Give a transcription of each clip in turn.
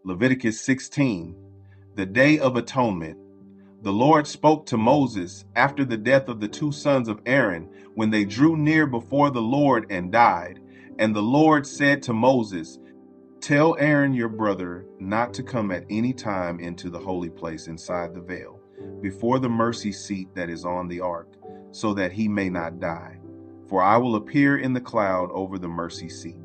Leviticus 16, the Day of Atonement. The Lord spoke to Moses after the death of the two sons of Aaron, when they drew near before the Lord and died. And the Lord said to Moses, "Tell Aaron your brother not to come at any time into the holy place inside the veil, before the mercy seat that is on the ark, so that he may not die. For I will appear in the cloud over the mercy seat.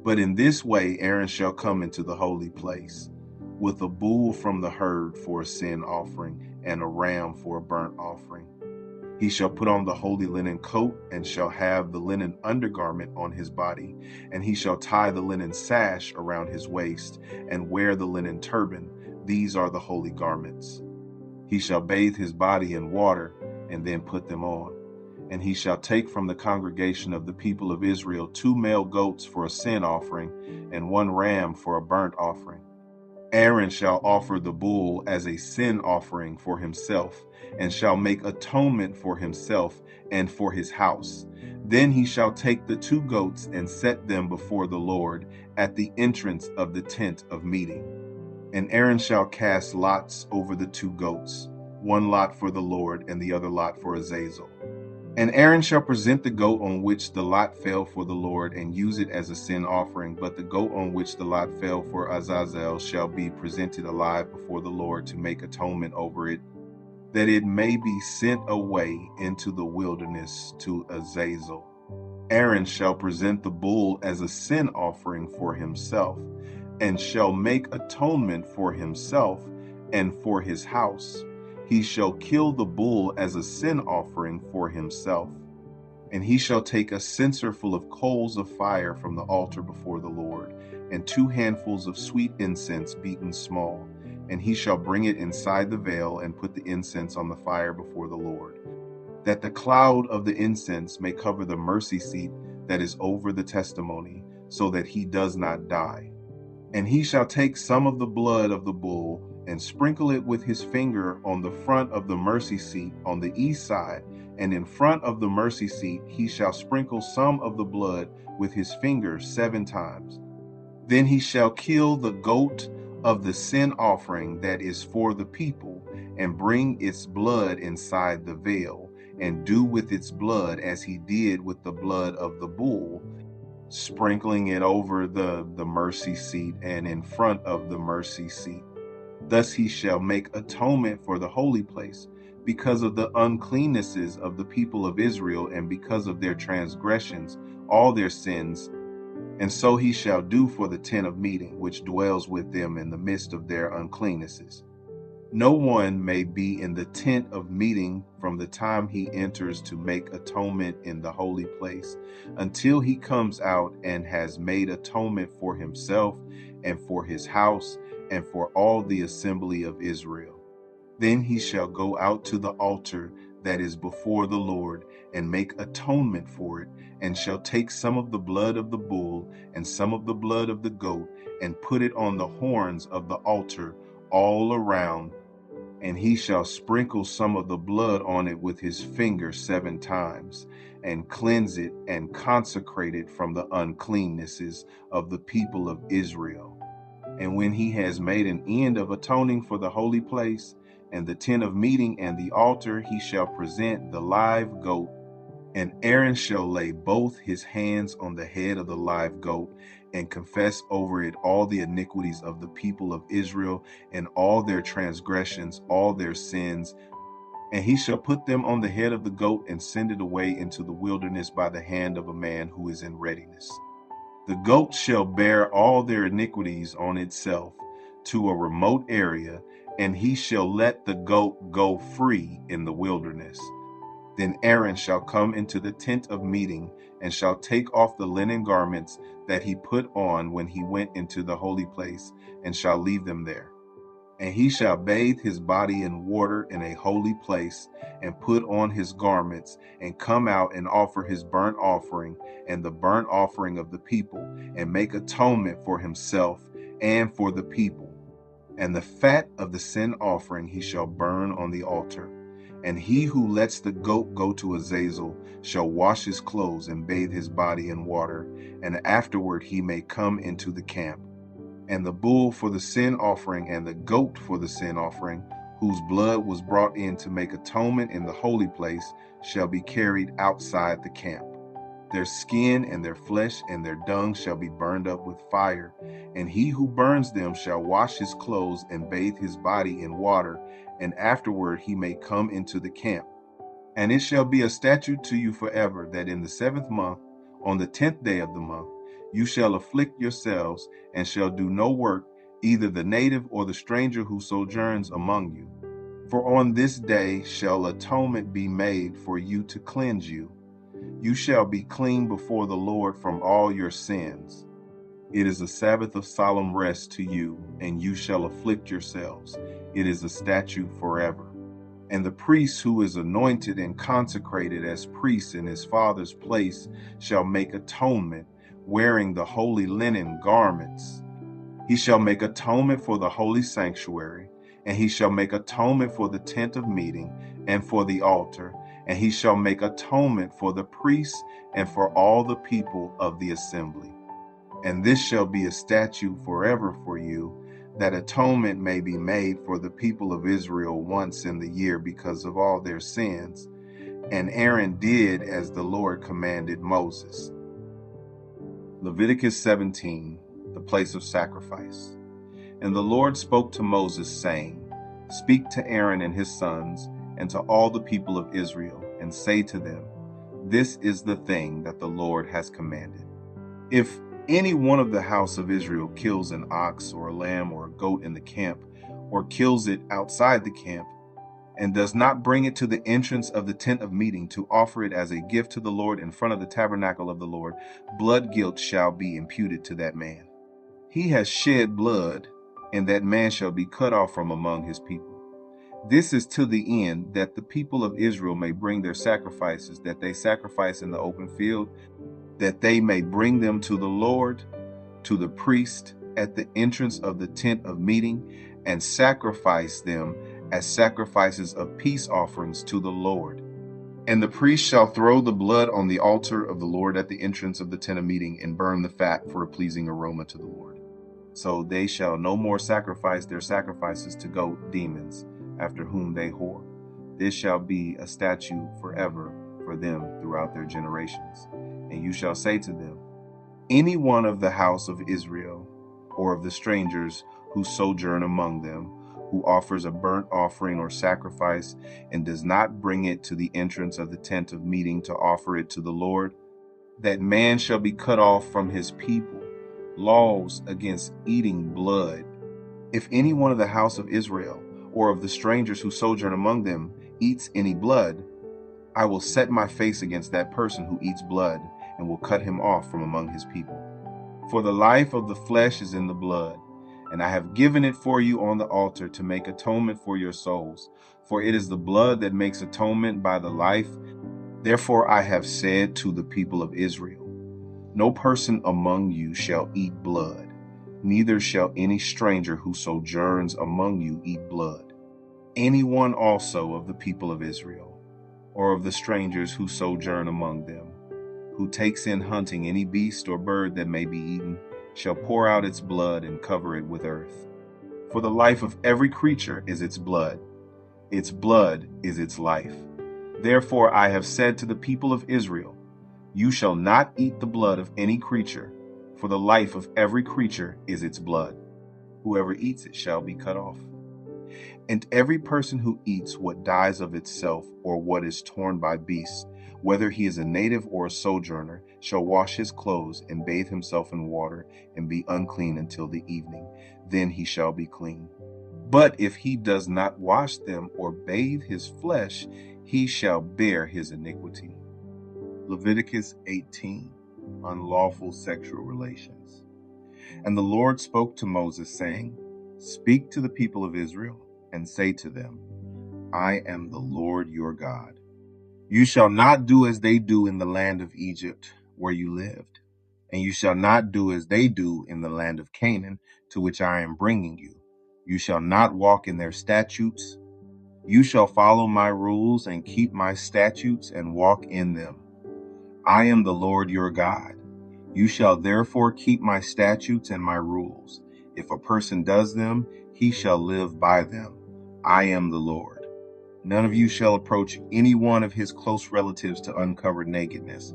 But in this way Aaron shall come into the holy place, with a bull from the herd for a sin offering, and a ram for a burnt offering. He shall put on the holy linen coat, and shall have the linen undergarment on his body, and he shall tie the linen sash around his waist, and wear the linen turban. These are the holy garments. He shall bathe his body in water, and then put them on. And he shall take from the congregation of the people of Israel 2 male goats for a sin offering, and 1 ram for a burnt offering. Aaron shall offer the bull as a sin offering for himself, and shall make atonement for himself and for his house. Then he shall take the 2 goats and set them before the Lord at the entrance of the tent of meeting. And Aaron shall cast lots over the 2 goats, 1 lot for the Lord and the other lot for Azazel. And Aaron shall present the goat on which the lot fell for the Lord, and use it as a sin offering. But the goat on which the lot fell for Azazel shall be presented alive before the Lord to make atonement over it, that it may be sent away into the wilderness to Azazel. Aaron shall present the bull as a sin offering for himself, and shall make atonement for himself and for his house. He shall kill the bull as a sin offering for himself. And he shall take a censer full of coals of fire from the altar before the Lord, and 2 handfuls of sweet incense beaten small. And he shall bring it inside the veil, and put the incense on the fire before the Lord, that the cloud of the incense may cover the mercy seat that is over the testimony, so that he does not die. And he shall take some of the blood of the bull, and sprinkle it with his finger on the front of the mercy seat on the east side, and in front of the mercy seat he shall sprinkle some of the blood with his finger 7 times. Then he shall kill the goat of the sin offering that is for the people, and bring its blood inside the veil, and do with its blood as he did with the blood of the bull, sprinkling it over the mercy seat and in front of the mercy seat. Thus he shall make atonement for the holy place, because of the uncleannesses of the people of Israel, and because of their transgressions, all their sins. And so he shall do for the tent of meeting, which dwells with them in the midst of their uncleannesses. No one may be in the tent of meeting from the time he enters to make atonement in the holy place, until he comes out and has made atonement for himself and for his house and for all the assembly of Israel. Then he shall go out to the altar that is before the Lord, and make atonement for it, and shall take some of the blood of the bull and some of the blood of the goat, and put it on the horns of the altar all around. And he shall sprinkle some of the blood on it with his finger 7 times, and cleanse it and consecrate it from the uncleannesses of the people of Israel. And when he has made an end of atoning for the holy place, and the tent of meeting, and the altar, he shall present the live goat. And Aaron shall lay both his hands on the head of the live goat, and confess over it all the iniquities of the people of Israel, and all their transgressions, all their sins. And he shall put them on the head of the goat, and send it away into the wilderness by the hand of a man who is in readiness. The goat shall bear all their iniquities on itself to a remote area, and he shall let the goat go free in the wilderness. Then Aaron shall come into the tent of meeting, and shall take off the linen garments that he put on when he went into the holy place, and shall leave them there. And he shall bathe his body in water in a holy place, and put on his garments, and come out and offer his burnt offering and the burnt offering of the people, and make atonement for himself and for the people. And the fat of the sin offering he shall burn on the altar. And he who lets the goat go to Azazel shall wash his clothes and bathe his body in water, and afterward he may come into the camp. And the bull for the sin offering and the goat for the sin offering, whose blood was brought in to make atonement in the holy place, shall be carried outside the camp. Their skin and their flesh and their dung shall be burned up with fire, and he who burns them shall wash his clothes and bathe his body in water, and afterward he may come into the camp. And it shall be a statute to you forever, that in the 7th month, on the 10th day of the month, you shall afflict yourselves, and shall do no work, either the native or the stranger who sojourns among you. For on this day shall atonement be made for you to cleanse you. You shall be clean before the Lord from all your sins. It is a Sabbath of solemn rest to you, and you shall afflict yourselves. It is a statute forever. And the priest who is anointed and consecrated as priest in his father's place shall make atonement, wearing the holy linen garments. He shall make atonement for the holy sanctuary, and he shall make atonement for the tent of meeting and for the altar, and he shall make atonement for the priests and for all the people of the assembly. And this shall be a statute forever for you, that atonement may be made for the people of Israel once in the year because of all their sins. And Aaron did as the Lord commanded Moses. Leviticus 17, the place of sacrifice. And the Lord spoke to Moses, saying, Speak to Aaron and his sons, and to all the people of Israel, and say to them, This is the thing that the Lord has commanded. If any one of the house of Israel kills an ox or a lamb or a goat in the camp, or kills it outside the camp, and does not bring it to the entrance of the tent of meeting to offer it as a gift to the Lord in front of the tabernacle of the Lord, blood guilt shall be imputed to that man. He has shed blood, and that man shall be cut off from among his people. This is to the end that the people of Israel may bring their sacrifices that they sacrifice in the open field, that they may bring them to the Lord, to the priest at the entrance of the tent of meeting, and sacrifice them as sacrifices of peace offerings to the Lord. And the priest shall throw the blood on the altar of the Lord at the entrance of the tent of meeting, and burn the fat for a pleasing aroma to the Lord. So they shall no more sacrifice their sacrifices to goat demons, after whom they whore. This shall be a statute forever for them throughout their generations. And you shall say to them, Any one of the house of Israel, or of the strangers who sojourn among them, who offers a burnt offering or sacrifice, and does not bring it to the entrance of the tent of meeting to offer it to the Lord, that man shall be cut off from his people. Laws against eating blood. If any one of the house of Israel, or of the strangers who sojourn among them, eats any blood, I will set my face against that person who eats blood, and will cut him off from among his people. For the life of the flesh is in the blood, and I have given it for you on the altar to make atonement for your souls. For it is the blood that makes atonement by the life. Therefore I have said to the people of Israel, No person among you shall eat blood, neither shall any stranger who sojourns among you eat blood. Anyone also of the people of Israel, or of the strangers who sojourn among them, who takes in hunting any beast or bird that may be eaten, shall pour out its blood and cover it with earth. For the life of every creature is its blood is its life. Therefore I have said to the people of Israel, You shall not eat the blood of any creature, for the life of every creature is its blood. Whoever eats it shall be cut off. And every person who eats what dies of itself, or what is torn by beasts, whether he is a native or a sojourner, shall wash his clothes and bathe himself in water, and be unclean until the evening. Then he shall be clean. But if he does not wash them or bathe his flesh, he shall bear his iniquity. Leviticus 18, unlawful sexual relations. And the Lord spoke to Moses, saying, Speak to the people of Israel, and say to them, I am the Lord your God. You shall not do as they do in the land of Egypt, where you lived, and you shall not do as they do in the land of Canaan, to which I am bringing you. You shall not walk in their statutes. You shall follow my rules and keep my statutes and walk in them. I am the Lord your God. You shall therefore keep my statutes and my rules. If a person does them, he shall live by them. I am the Lord. None of you shall approach any one of his close relatives to uncover nakedness.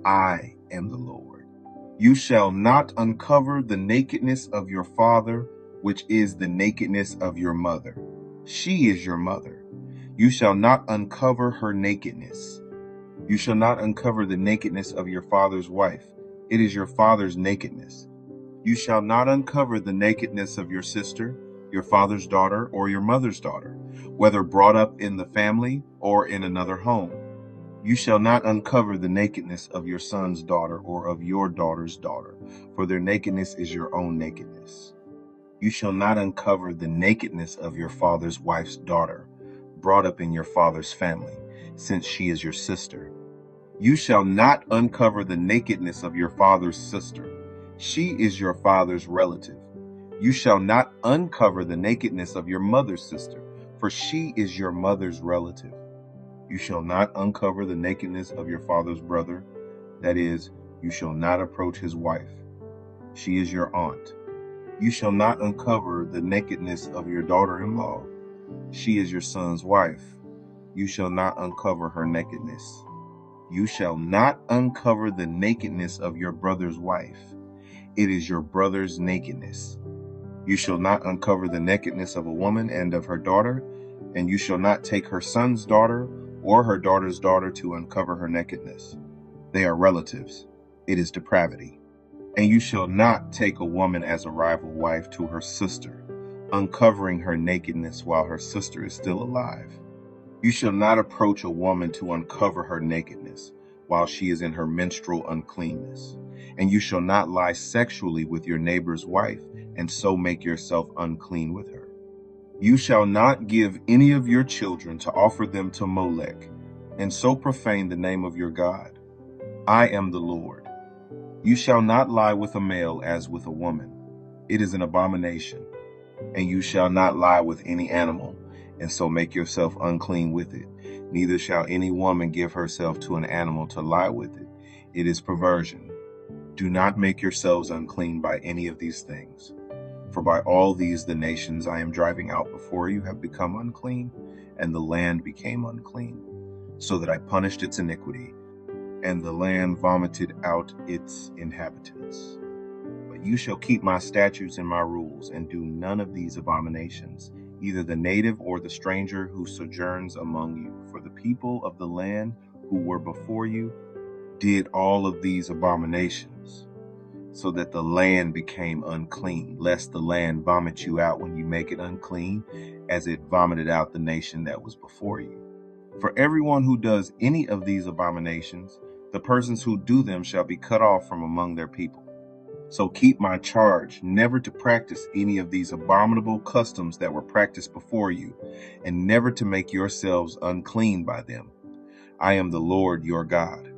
I am the Lord. You shall not uncover the nakedness of your father, which is the nakedness of your mother. She is your mother. You shall not uncover her nakedness. You shall not uncover the nakedness of your father's wife. It is your father's nakedness. You shall not uncover the nakedness of your sister, your father's daughter, or your mother's daughter, whether brought up in the family or in another home. You shall not uncover the nakedness of your son's daughter or of your daughter's daughter, for their nakedness is your own nakedness. You shall not uncover the nakedness of your father's wife's daughter, brought up in your father's family, since she is your sister. You shall not uncover the nakedness of your father's sister. She is your father's relative. You shall not uncover the nakedness of your mother's sister, for she is your mother's relative. You shall not uncover the nakedness of your father's brother. That is, you shall not approach his wife. She is your aunt. You shall not uncover the nakedness of your daughter-in-law. She is your son's wife. You shall not uncover her nakedness. You shall not uncover the nakedness of your brother's wife. It is your brother's nakedness. You shall not uncover the nakedness of a woman and of her daughter, and you shall not take her son's daughter or her daughter's daughter to uncover her nakedness. They are relatives. It is depravity. And you shall not take a woman as a rival wife to her sister, uncovering her nakedness while her sister is still alive. You shall not approach a woman to uncover her nakedness while she is in her menstrual uncleanness. And you shall not lie sexually with your neighbor's wife and so make yourself unclean with her. You shall not give any of your children to offer them to Molech, and so profane the name of your God. I am the Lord. You shall not lie with a male as with a woman. It is an abomination. And you shall not lie with any animal, and so make yourself unclean with it. Neither shall any woman give herself to an animal to lie with it. It is perversion. Do not make yourselves unclean by any of these things. For by all these the nations I am driving out before you have become unclean, and the land became unclean, so that I punished its iniquity, and the land vomited out its inhabitants. But you shall keep my statutes and my rules, and do none of these abominations, either the native or the stranger who sojourns among you. For the people of the land who were before you did all of these abominations, so that the land became unclean, lest the land vomit you out when you make it unclean, as it vomited out the nation that was before you. For everyone who does any of these abominations, the persons who do them shall be cut off from among their people. So keep my charge never to practice any of these abominable customs that were practiced before you, and never to make yourselves unclean by them. I am the Lord your God.